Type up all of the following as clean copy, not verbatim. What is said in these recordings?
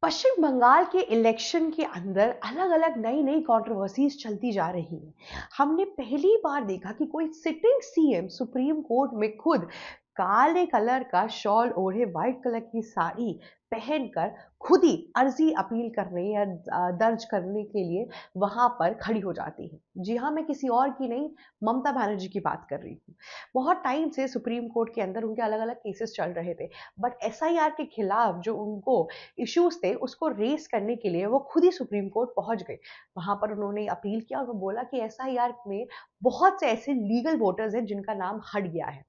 पश्चिम बंगाल के इलेक्शन के अंदर अलग-अलग नई-नई कंट्रोवर्सीज चलती जा रही हैं। हमने पहली बार देखा कि कोई सिटिंग सीएम सुप्रीम कोर्ट में खुद काले कलर का शॉल ओढ़े व्हाइट कलर की साड़ी पहनकर खुद ही अर्जी अपील करने या दर्ज करने के लिए वहां पर खड़ी हो जाती है। जी हाँ, मैं किसी और की नहीं, ममता बनर्जी की बात कर रही हूँ। बहुत टाइम से सुप्रीम कोर्ट के अंदर उनके अलग-अलग केसेस चल रहे थे, बट एसआईआर के खिलाफ जो उनको इश्यूज थे उसको रेस करने के लिए वो खुद ही सुप्रीम कोर्ट पहुंच गए। वहां पर उन्होंने अपील किया और वो बोला कि एसआईआर में बहुत से ऐसे लीगल वोटर्स हैं जिनका नाम हट गया है।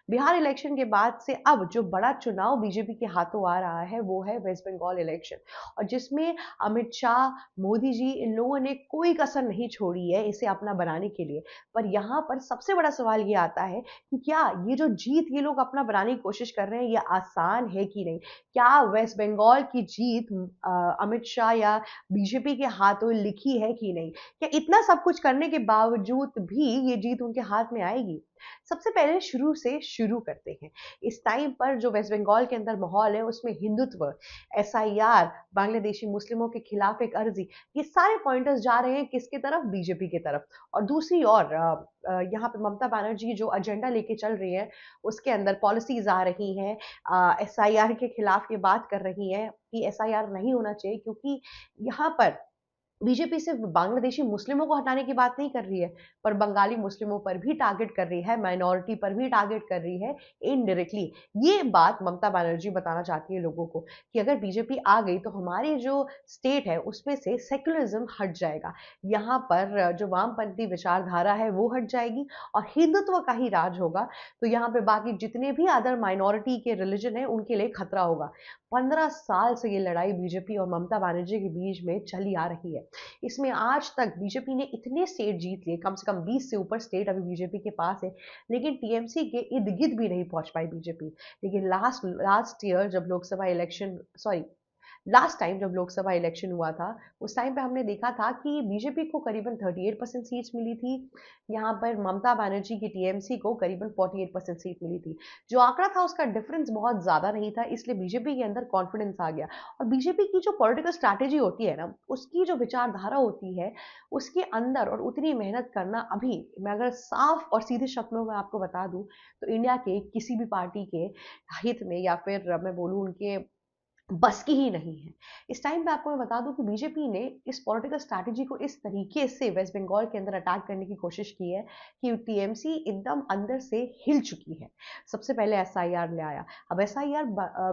बिहार इलेक्शन के बाद से अब जो बड़ा चुनाव बीजेपी के हाथों आ रहा है वो है वेस्ट बंगाल इलेक्शन, और जिसमें अमित शाह, मोदी जी, इन लोगों ने कोई कसर नहीं छोड़ी है इसे अपना बनाने के लिए। पर यहाँ पर सबसे बड़ा सवाल ये आता है कि क्या ये जो जीत ये लोग अपना बनाने की कोशिश कर रहे हैं ये आसान है कि नहीं? क्या वेस्ट बंगाल की जीत अमित शाह या बीजेपी के हाथों लिखी है कि नहीं? क्या इतना सब कुछ करने के बावजूद भी ये जीत उनके हाथ में आएगी? सबसे पहले शुरू से शुरू करते हैं। इस टाइम पर जो वेस्ट बंगाल के अंदर माहौल है उसमें हिंदुत्व, एसआईआर, बांग्लादेशी मुस्लिमों के खिलाफ एक अर्जी, ये सारे पॉइंटर्स जा रहे हैं किसकी तरफ? बीजेपी की तरफ। और दूसरी ओर यहाँ पे ममता बनर्जी जो एजेंडा लेके चल रही है उसके अंदर पॉलिसीज आ रही हैं, एसआईआर के खिलाफ ये बात कर रही हैं कि एसआईआर नहीं होना चाहिए, क्योंकि यहाँ पर बीजेपी सिर्फ बांग्लादेशी मुस्लिमों को हटाने की बात नहीं कर रही है, पर बंगाली मुस्लिमों पर भी टारगेट कर रही है, माइनॉरिटी पर भी टारगेट कर रही है इनडायरेक्टली। ये बात ममता बनर्जी बताना चाहती है लोगों को कि अगर बीजेपी आ गई तो हमारी जो स्टेट है उसमें से सेक्युलरिज्म हट जाएगा। यहाँ पर जो वामपंथी विचारधारा है वो हट जाएगी और हिंदुत्व का ही राज होगा। तो यहाँ पे बाकी जितने भी अदर माइनॉरिटी के रिलीजन है उनके लिए खतरा होगा। 15 साल से ये लड़ाई बीजेपी और ममता बनर्जी के बीच में चली आ रही है। इसमें आज तक बीजेपी ने इतने स्टेट जीत लिए, कम से कम 20 से ऊपर स्टेट अभी बीजेपी के पास है, लेकिन टीएमसी के इर्द गिर्द भी नहीं पहुंच पाई बीजेपी। लेकिन लास्ट लास्ट ईयर जब Lok Sabha election, sorry, last time जब लोकसभा इलेक्शन हुआ था उस टाइम पे हमने देखा था कि बीजेपी को करीबन 38% सीट्स मिली थी। यहाँ पर ममता बनर्जी की टीएमसी को करीबन 48% सीट मिली थी। जो आंकड़ा था उसका डिफरेंस बहुत ज्यादा नहीं था, इसलिए बीजेपी के अंदर कॉन्फिडेंस आ गया। और बीजेपी की जो पॉलिटिकल स्ट्रैटेजी होती है ना, उसकी जो विचारधारा होती है उसके अंदर और उतनी मेहनत करना, अभी मैं अगर साफ और सीधे शब्दों में आपको बता दूं तो इंडिया के किसी भी पार्टी के हित में या फिर मैं बोलूं उनके बस की ही नहीं है। इस टाइम पे आपको मैं बता दूं कि बीजेपी ने इस पॉलिटिकल स्ट्रैटेजी को इस तरीके से वेस्ट बंगाल के अंदर अटैक करने की कोशिश की है कि टीएमसी एकदम अंदर से हिल चुकी है। सबसे पहले एसआईआर ले आया। अब एसआईआर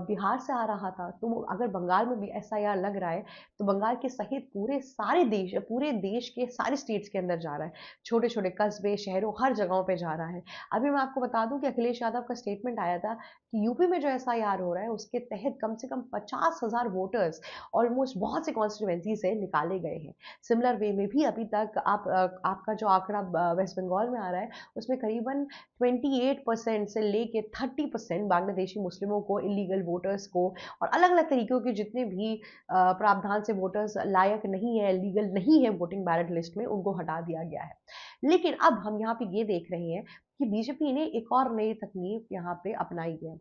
बिहार से आ रहा था, तो अगर बंगाल में भी एसआईआर लग रहा है तो बंगाल के सहित पूरे देश के सारे स्टेट्स के अंदर जा रहा है। छोटे छोटे कस्बे, शहरों, हर जगहों पे जा रहा है। अभी मैं आपको बता दूं कि अखिलेश यादव का स्टेटमेंट आया था कि यूपी में जो एसआईआर हो रहा है उसके तहत कम से कम 50,000 वोटर्स ऑलमोस्ट बहुत से कॉन्स्टिट्यूएंसी से निकाले गए हैं। सिमिलर वे में भी अभी तक आपका जो आंकड़ा वेस्ट बंगाल में आ रहा है उसमें करीबन 28% से लेके 30% बांग्लादेशी मुस्लिमों को, इलीगल वोटर्स को और अलग अलग तरीकों के जितने भी प्रावधान से वोटर्स लायक नहीं है, लीगल नहीं है वोटिंग बैलेट लिस्ट में, उनको हटा दिया गया है। लेकिन अब हम यहाँ पे ये देख रहे हैं कि बीजेपी ने एक और नई तकनीक यहाँ पे अपनाई है।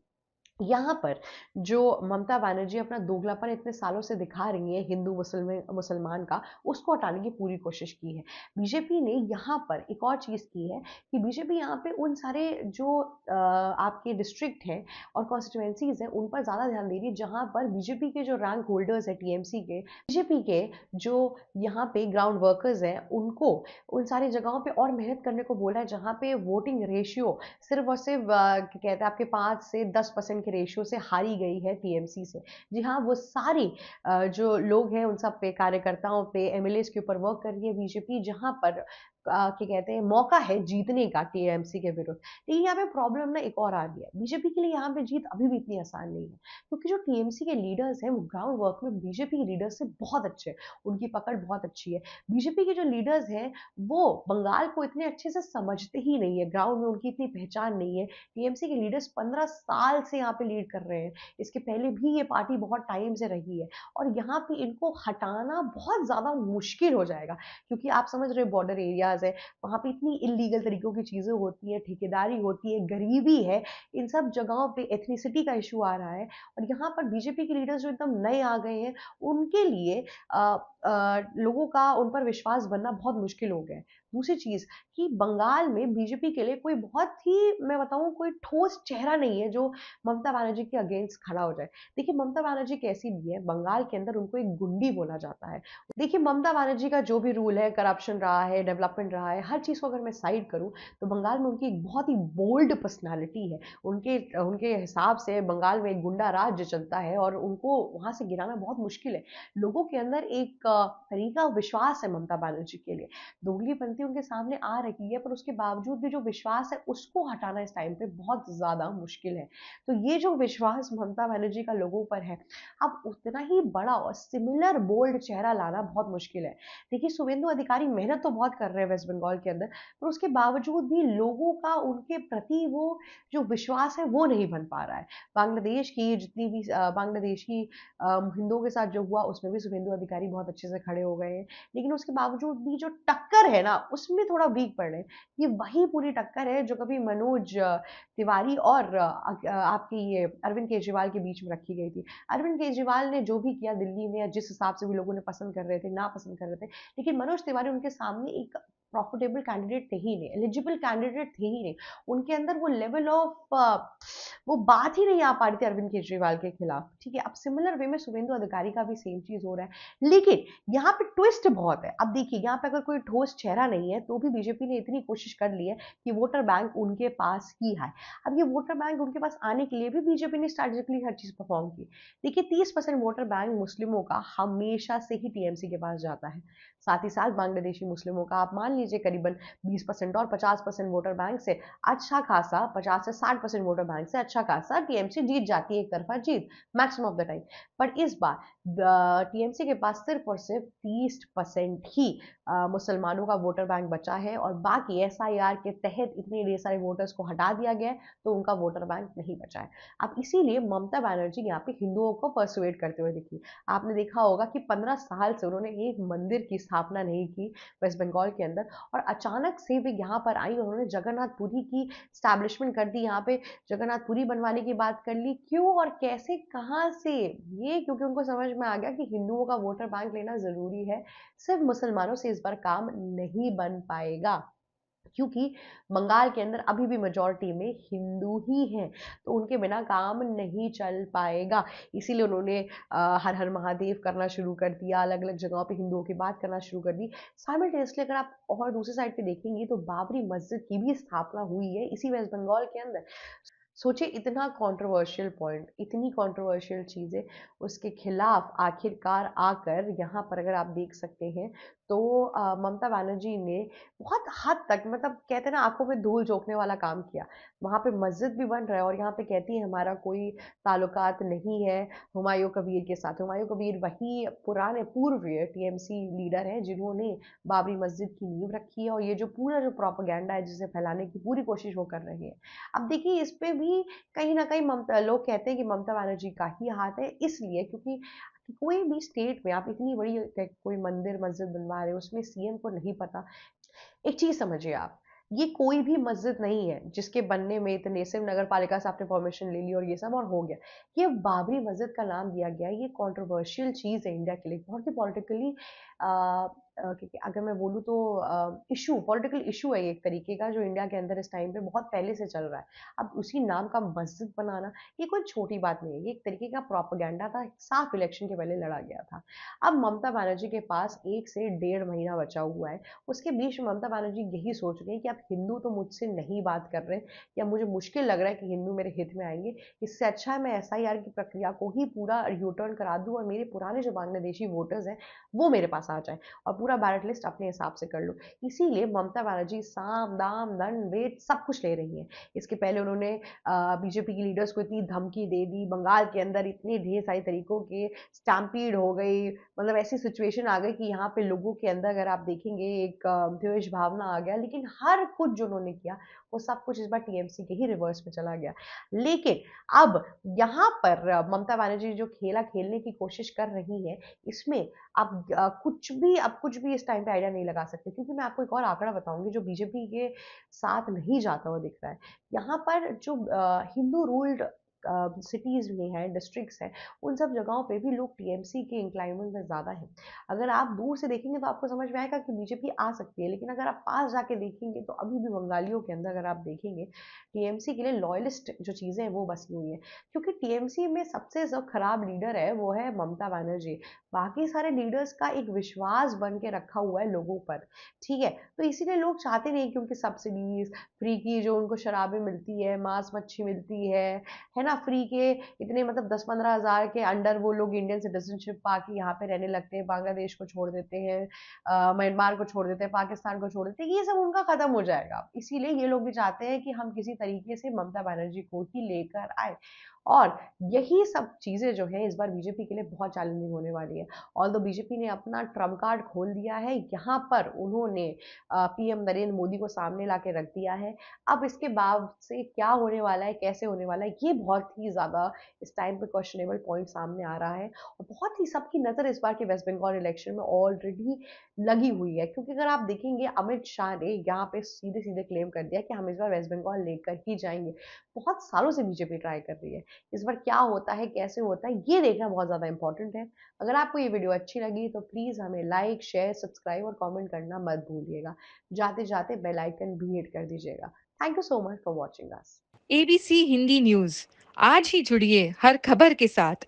यहाँ पर जो ममता बनर्जी अपना दोगलापन इतने सालों से दिखा रही है हिंदू मुसलमान का, उसको हटाने की पूरी कोशिश की है। बीजेपी ने यहाँ पर एक और चीज की है कि बीजेपी यहाँ पे उन सारे जो आपके डिस्ट्रिक्ट हैं और कॉन्स्टिट्यूएंसीज हैं उन पर ज्यादा ध्यान दे रही है जहाँ पर बीजेपी के जो रैंक होल्डर्स है टीएमसी के, बीजेपी के जो यहाँ पे ग्राउंड वर्कर्स हैं उनको उन सारी जगहों पे और मेहनत करने को बोला है जहाँ पे वोटिंग रेशियो सिर्फ और सिर्फ क्या कहते हैं आपके 5 से 10% के रेशियो से हारी गई है टीएमसी से। जी हाँ, वो सारी जो लोग हैं उन सब पे, कार्यकर्ताओं पे, एमएलए के ऊपर वर्क कर रही है बीजेपी, जहाँ पर क्या कहते हैं मौका है जीतने का टीएमसी के विरुद्ध। लेकिन यहाँ पे प्रॉब्लम ना एक और आ रही है, बीजेपी के लिए यहाँ पे जीत अभी भी इतनी आसान नहीं है, क्योंकि जो टीएमसी के लीडर्स हैं वो ग्राउंड वर्क में बीजेपी के लीडर्स से बहुत अच्छे हैं, उनकी पकड़ बहुत अच्छी है। बीजेपी के जो लीडर्स हैं वो बंगाल को इतने अच्छे से समझते ही नहीं है, ग्राउंड में उनकी इतनी पहचान नहीं है। टीएमसी के लीडर्स 15 साल से यहाँ पे लीड कर रहे हैं, इसके पहले भी ये पार्टी बहुत टाइम से रही है, और यहाँ पे इनको हटाना बहुत ज्यादा मुश्किल हो जाएगा, क्योंकि आप समझ रहे हो बॉर्डर एरिया, एरियाज है, वहाँ पे इतनी इलीगल तरीकों की चीजें होती हैं, ठेकेदारी होती है, गरीबी है, इन सब जगहों पे एथनिसिटी का इशू आ रहा है। और यहाँ पर बीजेपी के लीडर्स जो एकदम नए आ गए हैं, उनके लिए लोगों का उन पर विश्वास बनना बहुत मुश्किल हो गया है। दूसरी चीज कि बंगाल में बीजेपी के लिए कोई बहुत ही, मैं बताऊं, कोई ठोस चेहरा नहीं है जो ममता बनर्जी के अगेंस्ट खड़ा हो जाए। देखिए ममता बनर्जी कैसी भी है, बंगाल के अंदर उनको एक गुंडी बोला जाता है। देखिए ममता बनर्जी का जो भी रूल है, करप्शन रहा है, डेवलपमेंट रहा है, हर चीज को अगर मैं साइड करूं तो बंगाल में उनकी एक बहुत ही बोल्ड पर्सनालिटी है। उनके उनके हिसाब से बंगाल में एक गुंडा राज चलता है और उनको वहां से गिराना बहुत मुश्किल है। लोगों के अंदर एक तरीका विश्वास है ममता बनर्जी के लिए, दोगलीपंथी उनके सामने आ रही है, पर उसके बावजूद भी जो विश्वास है उसको हटाना इस टाइम पे बहुत ज्यादा मुश्किल है। तो ये जो विश्वास ममता बनर्जी का लोगों पर है, अब उतना ही बड़ा और सिमिलर बोल्ड चेहरा लाना बहुत मुश्किल है। देखिए शुभेंदु अधिकारी मेहनत तो बहुत कर रहे हैं वेस्ट बंगाल के अंदर, पर उसके बावजूद भी लोगों का उनके प्रति वो जो विश्वास है वो नहीं बन पा रहा है। बांग्लादेश की जितनी भी बांग्लादेशी हिंदुओं के साथ जो हुआ उसमें भी शुभेंदु अधिकारी बहुत अच्छे से खड़े हो गए हैं, लेकिन उसके बावजूद भी जो टक्कर है ना उसमें थोड़ा वीक पड़ रहे हैं। ये वही पूरी टक्कर है जो कभी मनोज तिवारी और आपके ये अरविंद केजरीवाल के बीच में रखी गई थी। अरविंद केजरीवाल ने जो भी किया दिल्ली में, जिस हिसाब से भी लोगों ने पसंद कर रहे थे, ना पसंद कर रहे थे, लेकिन मनोज तिवारी उनके सामने एक प्रॉफिटेबल कैंडिडेट थे ही नहीं, एलिजिबल कैंडिडेट थे ही नहीं। उनके अंदर वो लेवल ऑफ वो बात ही नहीं आ पा रही थी अरविंद केजरीवाल के खिलाफ। ठीक है, अब सिमिलर वे में शुभेंदु अधिकारी का भी सेम चीज हो रहा है, लेकिन यहाँ पे ट्विस्ट बहुत है। अब देखिए यहाँ पे अगर कोई ठोस चेहरा नहीं है तो भी बीजेपी ने इतनी कोशिश कर ली है कि वोटर बैंक उनके पास ही है। अब ये वोटर बैंक उनके पास आने के लिए भी बीजेपी ने स्ट्रेटेजिकली हर चीज परफॉर्म की। देखिए 30% वोटर बैंक मुस्लिमों का हमेशा से ही टीएमसी के पास जाता है, साथ ही साथ बांग्लादेशी मुस्लिमों का आप मान लीजिए करीबन 20% और 50% वोटर बैंक से अच्छा खासा, 50 से 60% वोटर बैंक से अच्छा खासा टीएमसी जीत जाती है, एक तरफा जीत मैक्सिमम ऑफ द टाइम। पर इस बार टीएमसी के पास सिर्फ और सिर्फ 30% ही मुसलमानों का वोटर बैंक बचा है, और बाकी एसआईआर के तहत इतने ढेर सारे वोटर्स को हटा दिया गया है, तो उनका वोटर बैंक नहीं बचा है। अब इसीलिए ममता बनर्जी यहाँ पे हिंदुओं को परसुएट करते हुए दिखी। आपने देखा होगा कि 15 साल से उन्होंने एक मंदिर की स्थापना नहीं की वेस्ट बंगाल के अंदर, और अचानक से वे यहाँ पर आई और उन्होंने जगन्नाथपुरी की स्टैब्लिशमेंट कर दी, यहाँ पे जगन्नाथपुरी बनवाने की बात कर ली। क्यों और कैसे, कहाँ से? ये क्योंकि उनको समझ में आ गया कि हिंदुओं का वोटर बैंक लेना जरूरी है, सिर्फ मुसलमानों से इस बार काम नहीं बन पाएगा, क्योंकि बंगाल के अंदर अभी भी मेजोरिटी में हिंदू ही हैं, तो उनके बिना काम नहीं चल पाएगा। इसीलिए उन्होंने हर हर महादेव करना शुरू कर दिया, अलग अलग जगहों पे हिंदुओं की बात करना शुरू कर दी। साइमल्टेनियसली अगर आप और दूसरी साइड पे देखेंगे तो बाबरी मस्जिद की भी स्थापना हुई है इसी वेस्ट बंगाल के अंदर। सोचिए इतना कंट्रोवर्शियल पॉइंट, इतनी कंट्रोवर्शियल चीजें, उसके खिलाफ आखिरकार आकर यहाँ पर अगर आप देख सकते हैं तो ममता बनर्जी ने बहुत हद तक, मतलब कहते हैं ना, आंखों में धूल झोंकने वाला काम किया। वहां पे मस्जिद भी बन रहा है और यहाँ पे कहती है हमारा कोई ताल्लुकात नहीं है हुमायूं कबीर के साथ। हुमायूं कबीर वही पुराने पूर्व टीएमसी लीडर हैं जिन्होंने बाबरी मस्जिद की नींव रखी है, और ये जो पूरा जो प्रोपेगेंडा है जिसे फैलाने की पूरी कोशिश वो कर रही है। अब देखिए इस पे भी कहीं ना कहीं ममता, लोग कहते हैं कि ममता बनर्जी का ही हाथ है, इसलिए क्योंकि कोई भी स्टेट में आप इतनी बड़ी कोई मंदिर मस्जिद बनवा रहे हो उसमें सीएम को नहीं पता। एक चीज समझिए आप, ये कोई भी मस्जिद नहीं है जिसके बनने में इतने सिर्फ नगर पालिका से आपने परमिशन ले ली और ये सब और हो गया। ये बाबरी मस्जिद का नाम दिया गया, ये कंट्रोवर्शियल चीज है इंडिया के लिए, बहुत ही पॉलिटिकली, क्योंकि अगर मैं बोलूँ तो इशू, पॉलिटिकल इशू है ये एक तरीके का, जो इंडिया के अंदर इस टाइम पे बहुत पहले से चल रहा है। अब उसी नाम का मस्जिद बनाना ये कोई छोटी बात नहीं है, ये एक तरीके का प्रोपेगेंडा था, साफ इलेक्शन के पहले लड़ा गया था। अब ममता बनर्जी के पास 1 से 1.5 महीना बचा हुआ है, उसके बीच में ममता बनर्जी यही सोच रही है कि अब हिंदू तो मुझसे नहीं बात कर रहे, या मुझे मुश्किल लग रहा है कि हिंदू मेरे हित में आएंगे, इससे अच्छा है मैं एसआईआर की प्रक्रिया को ही पूरा यू टर्न करा दूं और मेरे पुराने जो बांग्लादेशी वोटर्स हैं वो मेरे पास आ जाए और पूरा बैलेट लिस्ट अपने हिसाब से कर लो। इसीलिए ममता बनर्जी साम दाम दंड भेद सब कुछ ले रही है। इसके पहले उन्होंने बीजेपी की लीडर्स को इतनी धमकी दे दी, बंगाल के अंदर इतने ढेर सारे तरीकों के स्टैम्पीड हो गई, मतलब ऐसी सिचुएशन आ गई कि यहाँ पे लोगों के अंदर अगर आप देखेंगे एक द्वेष भावना आ गया, लेकिन हर कुछ जो उन्होंने किया वो सब कुछ इस बार टीएमसी के ही रिवर्स में चला गया। लेकिन अब यहाँ पर ममता बनर्जी जो खेला खेलने की कोशिश कर रही है, इसमें अब कुछ भी, अब कुछ भी इस टाइम पे आइडिया नहीं लगा सकते, क्योंकि मैं आपको एक और आंकड़ा बताऊँगी जो बीजेपी के साथ नहीं जाता हुआ दिख रहा है। यहाँ पर जो हिंदू रूल्ड सिटीज़ भी हैं, डिस्ट्रिक्ट्स हैं, उन सब जगहों पे भी लोग टीएमसी के इंक्लाइनमेंट में ज़्यादा हैं। अगर आप दूर से देखेंगे तो आपको समझ में आएगा कि बीजेपी आ सकती है, लेकिन अगर आप पास जाके देखेंगे तो अभी भी बंगालियों के अंदर अगर आप देखेंगे, टीएमसी के लिए लॉयलिस्ट जो चीज़ें हैं वो बसी हुई हैं। क्योंकि टीएमसी में सबसे जो खराब लीडर है वो है ममता बनर्जी। बाकी सारे लीडर्स का एक विश्वास बन के रखा हुआ है लोगों पर, ठीक है? तो इसीलिए लोग चाहते नहीं कि उनकी सब्सिडीज़, फ्री की जो उनको शराबें मिलती है, मांस मच्छी मिलती है ना? फ्री के इतने मतलब 10-15 हज़ार के अंडर वो लोग इंडियन सिटीज़नशिप पाके यहाँ पे रहने लगते हैं, बांग्लादेश को छोड़ देते हैं, म्यांमार को छोड़ देते हैं, पाकिस्तान को छोड़ देते हैं, ये सब उनका खत्म हो जाएगा। इसीलिए ये लोग भी चाहते हैं कि हम किसी तरीके से ममता बनर्जी को ही लेकर आए। और यही सब चीज़ें जो हैं इस बार बीजेपी के लिए बहुत चैलेंजिंग होने वाली है। ऑल्दो बीजेपी ने अपना ट्रम्प कार्ड खोल दिया है, यहाँ पर उन्होंने पीएम नरेंद्र मोदी को सामने ला के रख दिया है। अब इसके बाद से क्या होने वाला है, कैसे होने वाला है, ये बहुत ही ज़्यादा इस टाइम पे क्वेश्चनेबल पॉइंट सामने आ रहा है। और बहुत ही सबकी नज़र इस बार के वेस्ट बंगाल इलेक्शन में ऑलरेडी लगी हुई है, क्योंकि अगर आप देखेंगे अमित शाह ने यहाँ पे सीधे-सीधे क्लेम कर दिया कि हम इस बार वेस्ट बंगाल लेकर ही जाएँगे। बहुत सालों से बीजेपी ट्राई कर रही है। इस बार क्या होता है, कैसे होता है, ये देखना बहुत ज़्यादा इम्पोर्टेंट है। अगर आपको ये वीडियो अच्छी लगी तो प्लीज़ हमें लाइक, शेयर, सब्सक्राइब और कमेंट करना मत भूलिएगा। जाते-जाते बेल आइकन भी हिट कर दीजिएगा। Thank you so much for watching us. ABC Hindi news आज ही जुड़िए हर खबर के साथ।